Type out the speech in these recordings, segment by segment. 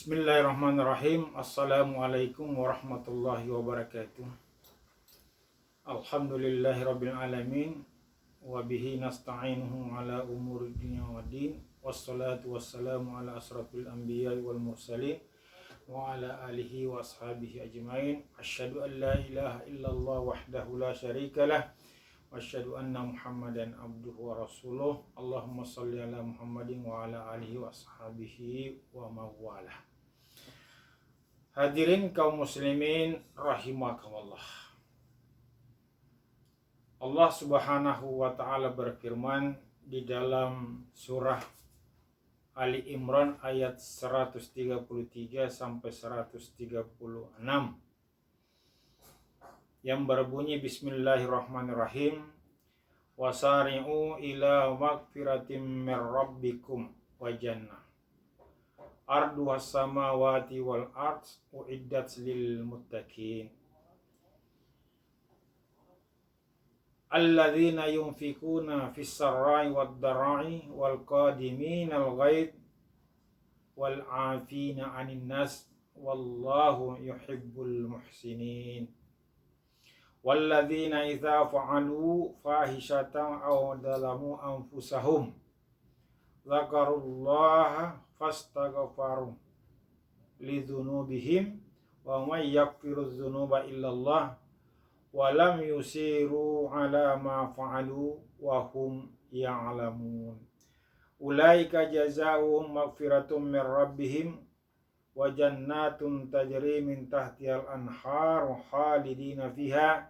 Bismillahirrahmanirrahim. Assalamualaikum warahmatullahi wabarakatuh. Alhamdulillahirabbil alamin wa bihi nasta'inuhu ala umuri dunya waddin. Wassalatu wassalamu ala asrafil anbiya'i wal mursalin wa ala alihi wa ashabihi ajmain. Asyhadu an la ilaha illallah wahdahu la syarikalah wa asyhadu anna Muhammadan abduhu wa rasuluh. Allahumma shalli ala Muhammadin wa ala alihi wa ashabihi wa mawalah. Hadirin kaum muslimin rahimakumullah. Allah Subhanahu wa taala berfirman di dalam surah Ali Imran ayat 133 sampai 136 yang berbunyi bismillahirrahmanirrahim. Wasari'u ila magfiratim mir rabbikum wa jannah arduhas samawati wal ard uiddat lil muttaqin alladzina yunfikuna fis sarra'i wad dara'i wal qadimina al ghaid wal 'afina 'anil nas wallahu yuhibbul muhsinin walladzina idza fa'alu fahishatan aw dzalamu anfusahum dzakarullaha fastaghfaru lidzunubihim wa may yaghfiru dzunuba illallah wa lam yusiru ala ma fa'alu wa hum ya'lamun ulaika jazaohum maghfiratum mir rabbihim wa jannatun tajri min tahtihal anhar khalidina fiha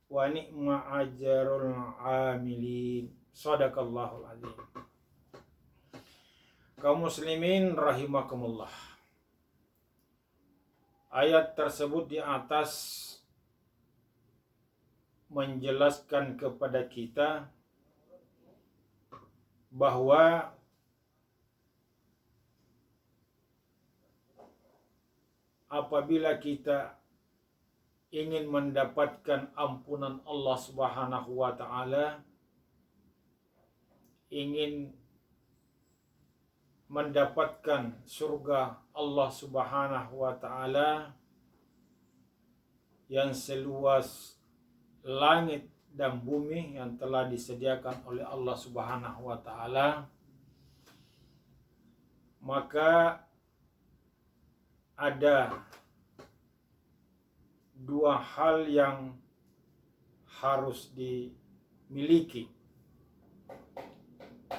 wa ni'ma ajrul amilin. Shadaqallahul azim. Kaum muslimin rahimakumullah. Ayat tersebut di atas menjelaskan kepada kita bahwa apabila kita ingin mendapatkan ampunan Allah Subhanahu wa taala, ingin mendapatkan surga Allah Subhanahu wa taala yang seluas langit dan bumi yang telah disediakan oleh Allah Subhanahu wa taala, maka ada dua hal yang harus dimiliki.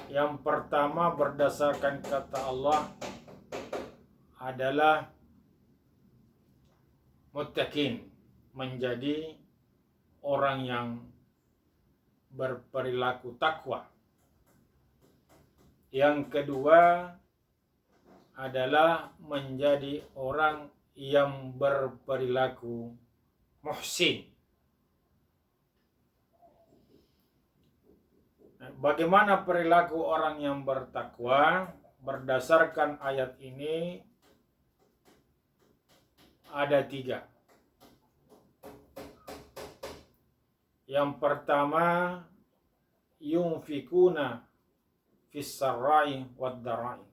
Yang pertama berdasarkan kata Allah adalah muttaqin, menjadi orang yang berperilaku takwa. Yang kedua adalah menjadi orang yang berperilaku muhsin. Bagaimana perilaku orang yang bertakwa? Berdasarkan ayat ini ada 3. Yang pertama, yunfikuna fis sarra'i wad dara'i,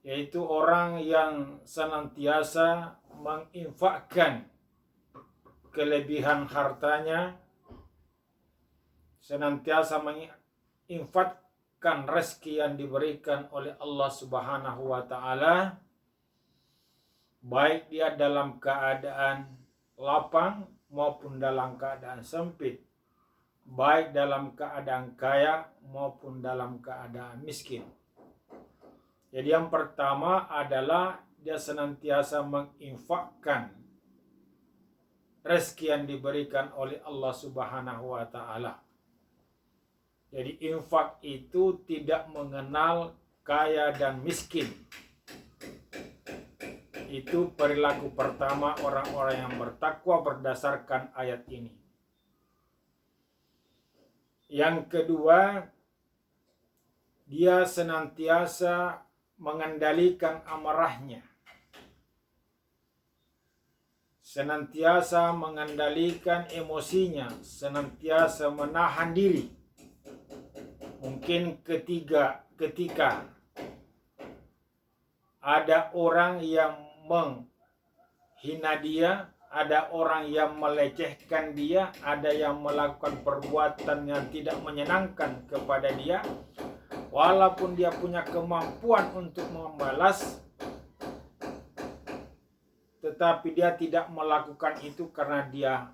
yaitu orang yang senantiasa menginfakkan kelebihan hartanya, senantiasa menginfakkan rezeki yang diberikan oleh Allah Subhanahu wa taala, baik dia dalam keadaan lapang maupun dalam keadaan sempit, baik dalam keadaan kaya maupun dalam keadaan miskin. Jadi yang pertama adalah dia senantiasa menginfakkan rezeki yang diberikan oleh Allah Subhanahu wa taala. Jadi infak itu tidak mengenal kaya dan miskin. Itu perilaku pertama orang-orang yang bertakwa berdasarkan ayat ini. Yang kedua, dia senantiasa mengendalikan amarahnya, senantiasa mengendalikan emosinya, senantiasa menahan diri. Mungkin ketika ada orang yang menghina dia, ada orang yang melecehkan dia, ada yang melakukan perbuatan yang tidak menyenangkan kepada dia, walaupun dia punya kemampuan untuk membalas, tetapi dia tidak melakukan itu karena dia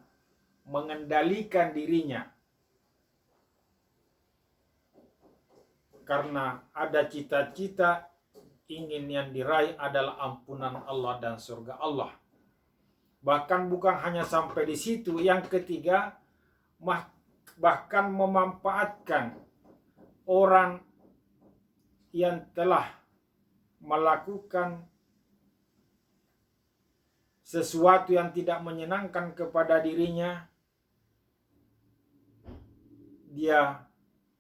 mengendalikan dirinya. Karena ada cita-cita ingin yang diraih adalah ampunan Allah dan surga Allah. Bahkan bukan hanya sampai di situ. Yang ketiga, bahkan memanfaatkan orang yang telah melakukan sesuatu yang tidak menyenangkan kepada dirinya, dia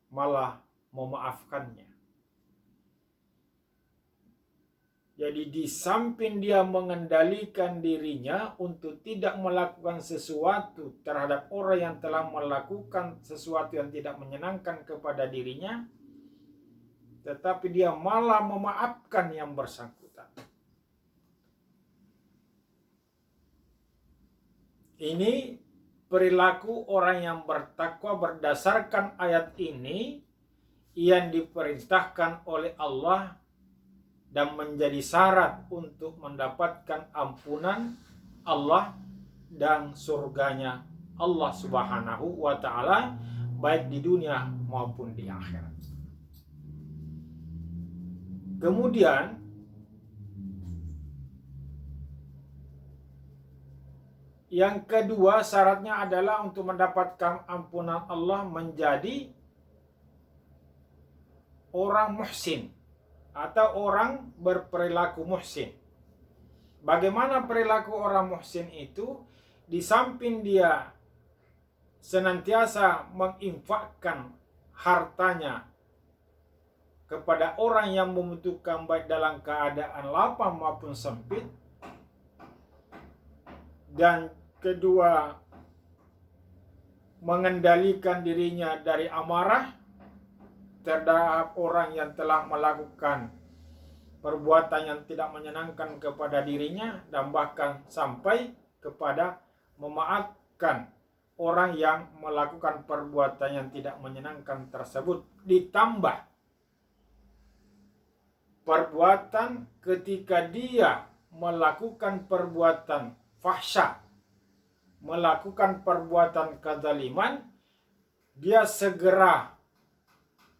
malah memaafkannya. Jadi di samping dia mengendalikan dirinya untuk tidak melakukan sesuatu terhadap orang yang telah melakukan sesuatu yang tidak menyenangkan kepada dirinya, tetapi dia malah memaafkan yang bersangkutan. Ini perilaku orang yang bertakwa berdasarkan ayat ini yang diperintahkan oleh Allah dan menjadi syarat untuk mendapatkan ampunan Allah dan surganya Allah Subhanahu wa ta'ala, baik di dunia maupun di akhirat. Kemudian yang kedua syaratnya adalah untuk mendapatkan ampunan Allah menjadi orang muhsin atau orang berperilaku muhsin. Bagaimana perilaku orang muhsin itu? Di samping dia senantiasa menginfakkan hartanya kepada orang yang membutuhkan, baik dalam keadaan lapang maupun sempit. Dan kedua, mengendalikan dirinya dari amarah terhadap orang yang telah melakukan perbuatan yang tidak menyenangkan kepada dirinya, dan bahkan sampai kepada memaafkan orang yang melakukan perbuatan yang tidak menyenangkan tersebut. Ditambah perbuatan ketika dia melakukan perbuatan fahsya, melakukan perbuatan kezaliman, dia segera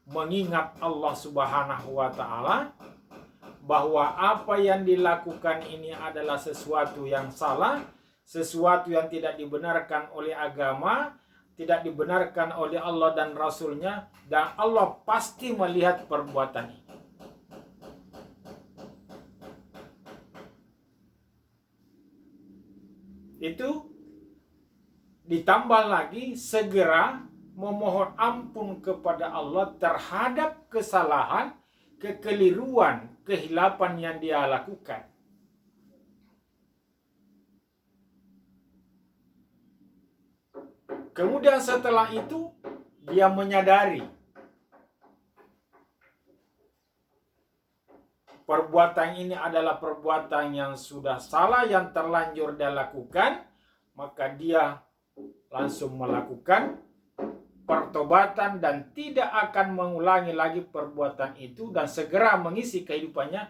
mengingat Allah Subhanahu wa ta'ala bahwa apa yang dilakukan ini adalah sesuatu yang salah, sesuatu yang tidak dibenarkan oleh agama, tidak dibenarkan oleh Allah dan Rasulnya, dan Allah pasti melihat perbuatan ini. Itu ditambah lagi segera memohon ampun kepada Allah terhadap kesalahan, kekeliruan, kehilapan yang dia lakukan. Kemudian setelah itu dia menyadari perbuatan ini adalah perbuatan yang sudah salah, yang terlanjur dia lakukan, maka dia langsung melakukan pertobatan dan tidak akan mengulangi lagi perbuatan itu, dan segera mengisi kehidupannya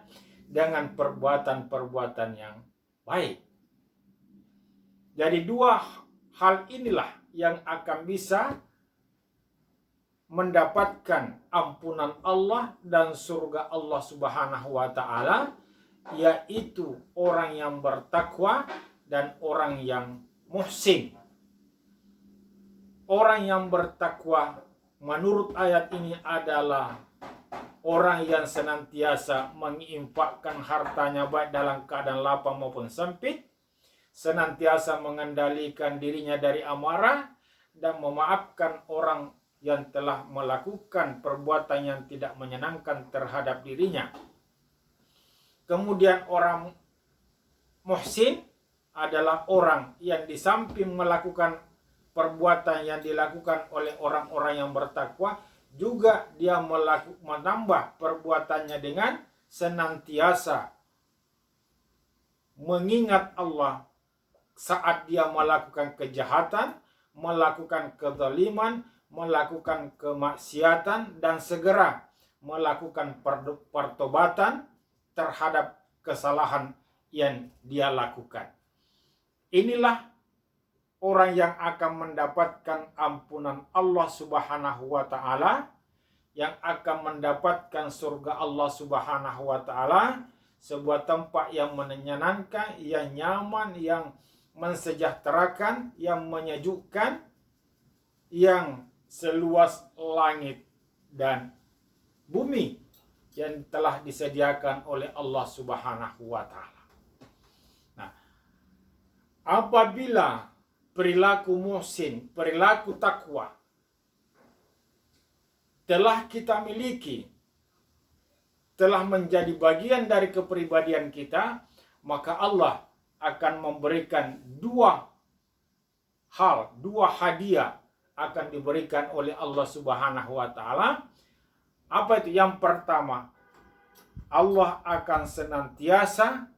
dengan perbuatan-perbuatan yang baik. Jadi dua hal inilah yang akan bisa mendapatkan ampunan Allah dan surga Allah Subhanahu wa ta'ala, yaitu orang yang bertakwa dan orang yang muhsin. Orang yang bertakwa menurut ayat ini adalah orang yang senantiasa menginfakkan hartanya baik dalam keadaan lapang maupun sempit, senantiasa mengendalikan dirinya dari amarah, dan memaafkan orang yang telah melakukan perbuatan yang tidak menyenangkan terhadap dirinya. Kemudian orang muhsin adalah orang yang di samping melakukan perbuatan yang dilakukan oleh orang-orang yang bertakwa, juga dia menambah perbuatannya dengan senantiasa mengingat Allah saat dia melakukan kejahatan, melakukan kezaliman, melakukan kemaksiatan, dan segera melakukan pertobatan terhadap kesalahan yang dia lakukan. Inilah orang yang akan mendapatkan ampunan Allah Subhanahu wa Ta'ala, yang akan mendapatkan surga Allah Subhanahu wa Ta'ala, sebuah tempat yang menyenangkan, yang nyaman, yang mensejahterakan, yang menyejukkan, yang seluas langit dan bumi yang telah disediakan oleh Allah Subhanahu wa Ta'ala. Nah, apabila perilaku muhsin, perilaku takwa telah kita miliki, telah menjadi bagian dari kepribadian kita, maka Allah akan memberikan dua hadiah akan diberikan oleh Allah Subhanahu wa Ta'ala. Apa itu? Yang pertama, Allah akan senantiasa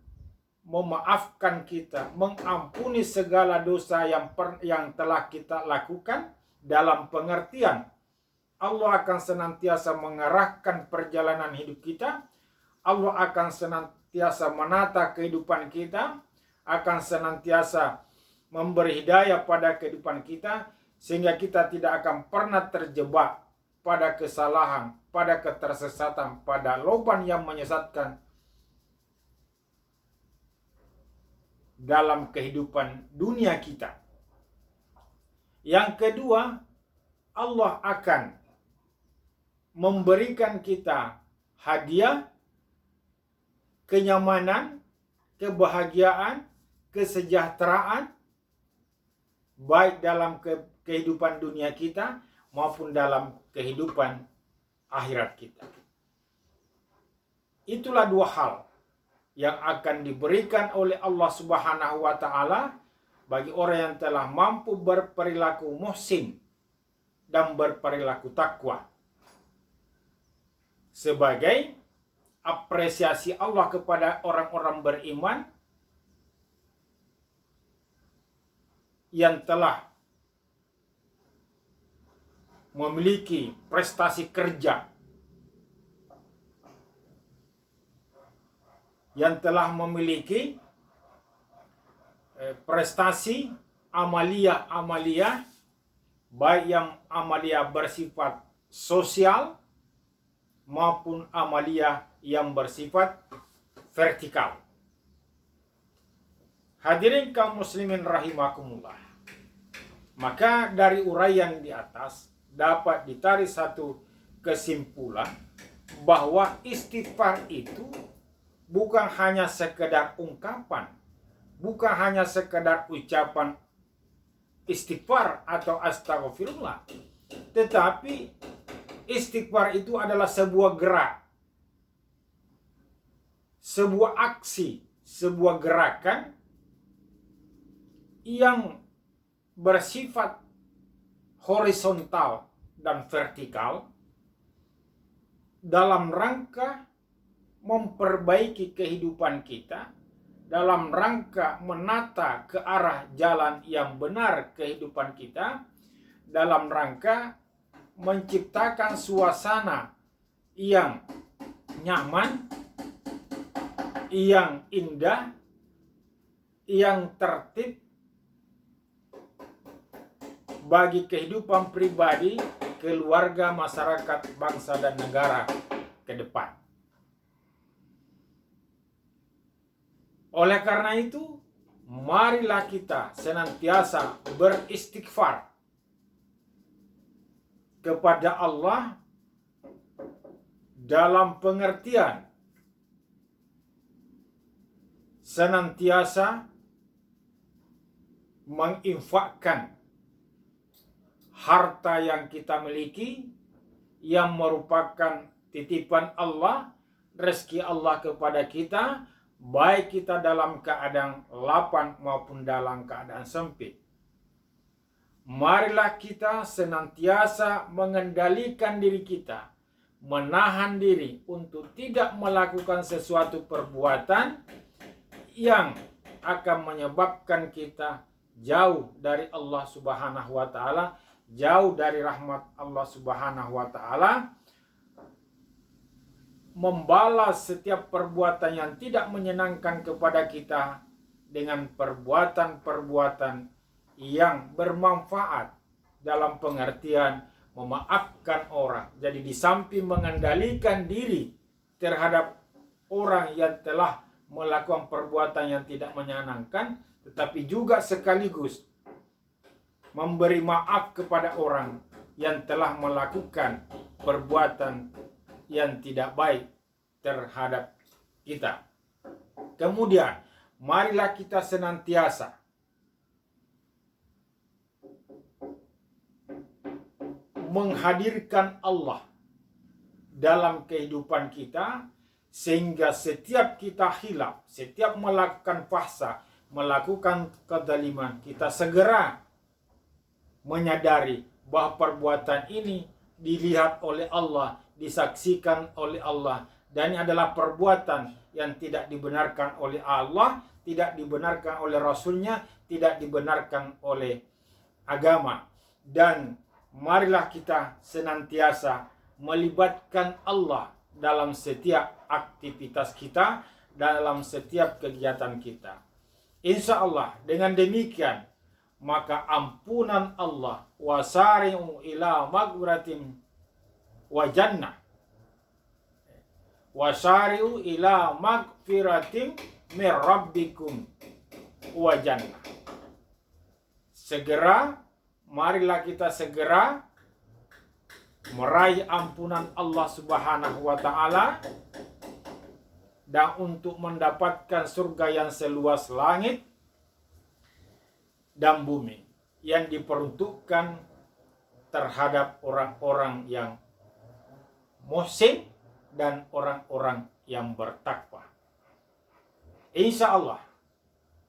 memaafkan kita, mengampuni segala dosa yang telah kita lakukan, dalam pengertian Allah akan senantiasa mengarahkan perjalanan hidup kita. Allah akan senantiasa menata kehidupan kita, akan senantiasa memberi hidayah pada kehidupan kita, sehingga kita tidak akan pernah terjebak pada kesalahan, pada ketersesatan, pada lubang yang menyesatkan dalam kehidupan dunia kita. Yang kedua, Allah akan memberikan kita hadiah, kenyamanan, kebahagiaan, kesejahteraan, baik dalam kehidupan dunia kita maupun dalam kehidupan akhirat kita. Itulah dua hal yang akan diberikan oleh Allah Subhanahu wa Ta'ala bagi orang yang telah mampu berperilaku muhsin dan berperilaku takwa, sebagai apresiasi Allah kepada orang-orang beriman yang telah memiliki prestasi kerja, yang telah memiliki prestasi amalia-amalia, baik yang amalia bersifat sosial maupun amalia yang bersifat vertikal. Hadirin kaum muslimin rahimakumullah. Maka dari uraian di atas dapat ditarik satu kesimpulan bahwa istighfar itu bukan hanya sekedar ungkapan, bukan hanya sekedar ucapan istighfar atau astagfirullah, tetapi istighfar itu adalah sebuah gerak, sebuah aksi, sebuah gerakan yang bersifat horizontal dan vertikal dalam rangka memperbaiki kehidupan kita, dalam rangka menata ke arah jalan yang benar kehidupan kita, dalam rangka menciptakan suasana yang nyaman, yang indah, yang tertib bagi kehidupan pribadi, keluarga, masyarakat, bangsa, dan negara ke depan. Oleh karena itu, marilah kita senantiasa beristighfar kepada Allah dalam pengertian senantiasa menginfakkan harta yang kita miliki, yang merupakan titipan Allah, rezeki Allah kepada kita, baik kita dalam keadaan lapang maupun dalam keadaan sempit. Marilah kita senantiasa mengendalikan diri kita, menahan diri untuk tidak melakukan sesuatu perbuatan yang akan menyebabkan kita jauh dari Allah Subhanahu wa taala, jauh dari rahmat Allah Subhanahu wa taala, membalas setiap perbuatan yang tidak menyenangkan kepada kita dengan perbuatan-perbuatan yang bermanfaat dalam pengertian memaafkan orang. Jadi di samping mengendalikan diri terhadap orang yang telah melakukan perbuatan yang tidak menyenangkan, tetapi juga sekaligus memberi maaf kepada orang yang telah melakukan perbuatan yang tidak baik terhadap kita. Kemudian, marilah kita senantiasa menghadirkan Allah dalam kehidupan kita, sehingga setiap kita hilaf, setiap melakukan fahsya, melakukan kezaliman, kita segera menyadari bahwa perbuatan ini dilihat oleh Allah, disaksikan oleh Allah, dan ini adalah perbuatan yang tidak dibenarkan oleh Allah, tidak dibenarkan oleh Rasulnya, tidak dibenarkan oleh agama. Dan marilah kita senantiasa melibatkan Allah dalam setiap aktivitas kita, dalam setiap kegiatan kita. Insya Allah dengan demikian maka ampunan Allah, wasari'u ila maghfiratin wa jannah, wasari'u ila maghfiratin min rabbikum wa jannah. Segera, marilah kita segera meraih ampunan Allah Subhanahu wa taala, dan untuk mendapatkan surga yang seluas langit dan bumi, yang diperuntukkan terhadap orang-orang yang muhsin dan orang-orang yang bertakwa. Insya Allah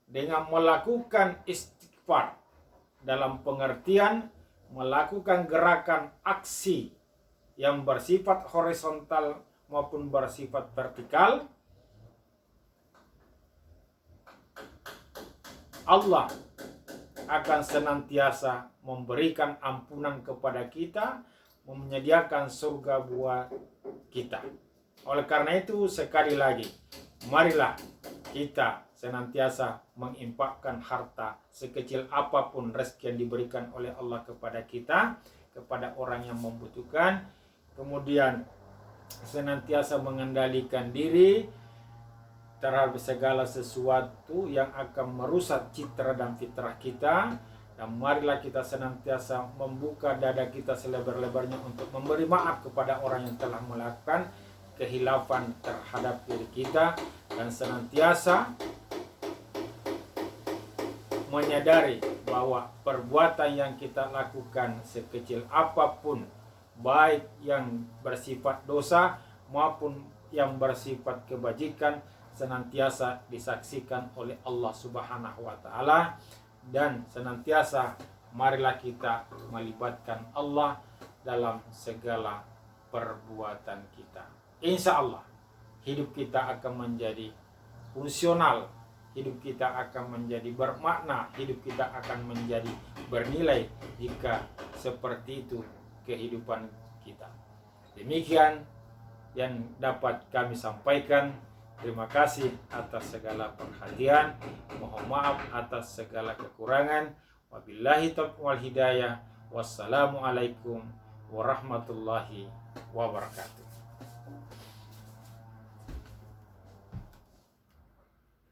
dengan melakukan istighfar dalam pengertian melakukan gerakan aksi yang bersifat horizontal maupun bersifat vertikal, Allah akan senantiasa memberikan ampunan kepada kita, menyediakan surga buat kita. Oleh karena itu, sekali lagi, marilah kita senantiasa menginfakkan harta sekecil apapun rezeki yang diberikan oleh Allah kepada kita, kepada orang yang membutuhkan. Kemudian senantiasa mengendalikan diri terhadap segala sesuatu yang akan merusak citra dan fitrah kita. Dan marilah kita senantiasa membuka dada kita selebar-lebarnya untuk memberi maaf kepada orang yang telah melakukan kehilafan terhadap diri kita, dan senantiasa menyadari bahwa perbuatan yang kita lakukan sekecil apapun, baik yang bersifat dosa maupun yang bersifat kebajikan, senantiasa disaksikan oleh Allah Subhanahu wa taala. Dan senantiasa marilah kita melibatkan Allah dalam segala perbuatan kita. Insya Allah hidup kita akan menjadi fungsional, hidup kita akan menjadi bermakna, hidup kita akan menjadi bernilai jika seperti itu kehidupan kita. Demikian yang dapat kami sampaikan. Terima kasih atas segala perhatian. Mohon maaf atas segala kekurangan. Wabillahi taufiq wal hidayah. Wassalamualaikum warahmatullahi wabarakatuh.